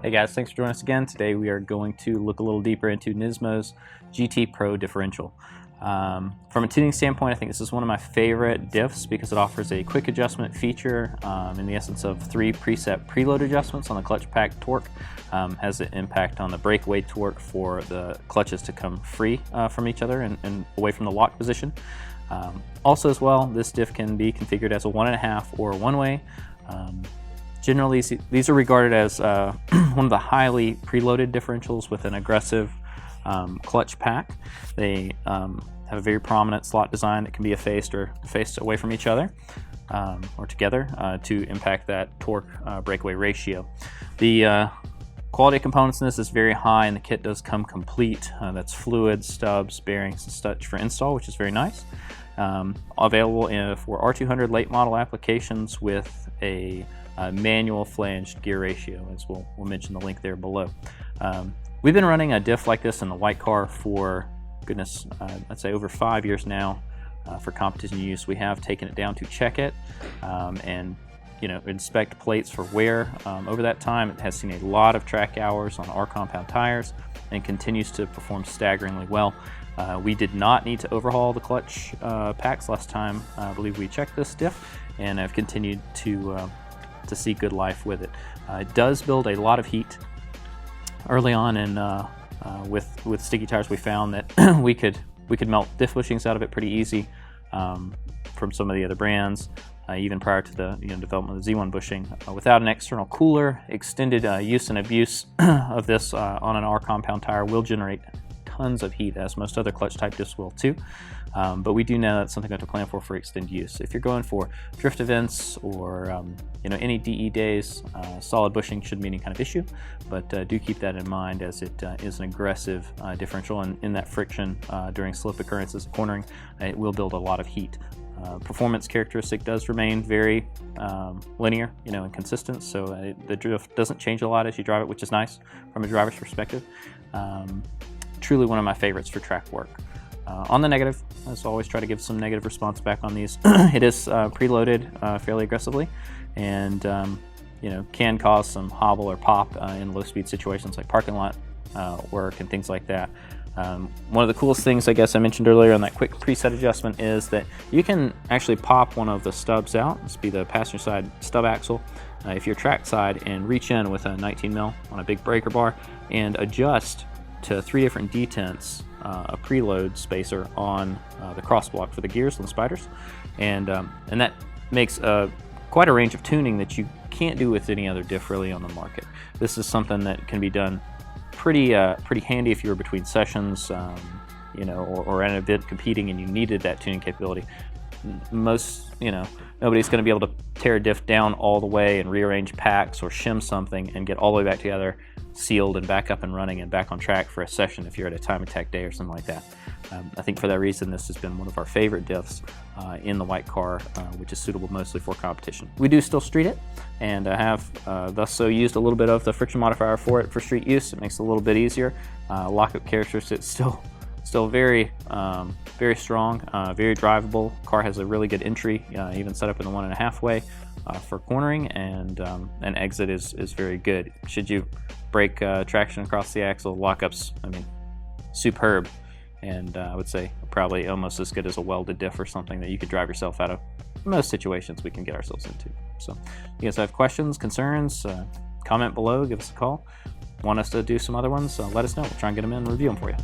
Hey guys, thanks for joining us again. Today we are going to look a little deeper into Nismo's GT Pro Differential. From a tuning standpoint, I think this is one of my favorite diffs because it offers a quick adjustment feature in the essence of 3 preset preload adjustments on the clutch pack torque. Has an impact on the breakaway torque for the clutches to come free from each other and away from the lock position. Also as well, this diff can be configured as a 1.5 or one-way. Generally, these are regarded as one of the highly preloaded differentials with an aggressive clutch pack. They have a very prominent slot design that can be effaced or faced away from each other or together to impact that torque breakaway ratio. The quality of components in this is very high, and the kit does come complete. That's fluids, stubs, bearings, and such for install, which is very nice. Available for R200 late model applications with a manual flanged gear ratio, as we'll mention the link there below. We've been running a diff like this in the white car for, goodness, I'd say over 5 years now for competition use. We have taken it down to check it and inspect plates for wear. Over that time, it has seen a lot of track hours on our compound tires and continues to perform staggeringly well. We did not need to overhaul the clutch packs last time I believe we checked this diff, and have continued to see good life with it. It does build a lot of heat. Early on with sticky tires, we found that we could melt diff bushings out of it pretty easy from some of the other brands. Even prior to the development of the Z1 bushing, without an external cooler, extended use and abuse of this on an R compound tire will generate tons of heat, as most other clutch type diffs will too. But we do know that's something we have to plan for extended use. If you're going for drift events or any DE days, solid bushing shouldn't be any kind of issue, but do keep that in mind, as it is an aggressive differential, and in that friction during slip occurrences, cornering, it will build a lot of heat. Performance characteristic does remain very linear, and consistent, so the drift doesn't change a lot as you drive it, which is nice from a driver's perspective. Truly one of my favorites for track work. On the negative, as always, try to give some negative response back on these. It is preloaded fairly aggressively, and can cause some hobble or pop in low-speed situations like parking lot work and things like that. One of the coolest things, I guess I mentioned earlier on that quick preset adjustment, is that you can actually pop one of the stubs out. This would be the passenger side stub axle, if you're track side, and reach in with a 19 mil on a big breaker bar and adjust to 3 different detents a preload spacer on the cross block for the gears and the spiders, and that makes quite a range of tuning that you can't do with any other diff really on the market. This is something that can be done pretty handy if you were between sessions, or at an event competing and you needed that tuning capability. Nobody's going to be able to tear a diff down all the way and rearrange packs or shim something and get all the way back together, sealed and back up and running and back on track for a session if you're at a time attack day or something like that. I think for that reason, this has been one of our favorite diffs in the white car, which is suitable mostly for competition. We do still street it, and have thus so used a little bit of the friction modifier for it for street use. It makes it a little bit easier. Lockup characteristics still very strong, very drivable. Car has a really good entry, even set up in the 1.5 way for cornering, and an exit is very good. Should you break traction across the axle, lockups, superb, and I would say probably almost as good as a welded diff or something that you could drive yourself out of most situations we can get ourselves into. So you guys have questions, concerns, comment below, give us a call. Want us to do some other ones, let us know. We'll try and get them in and review them for you.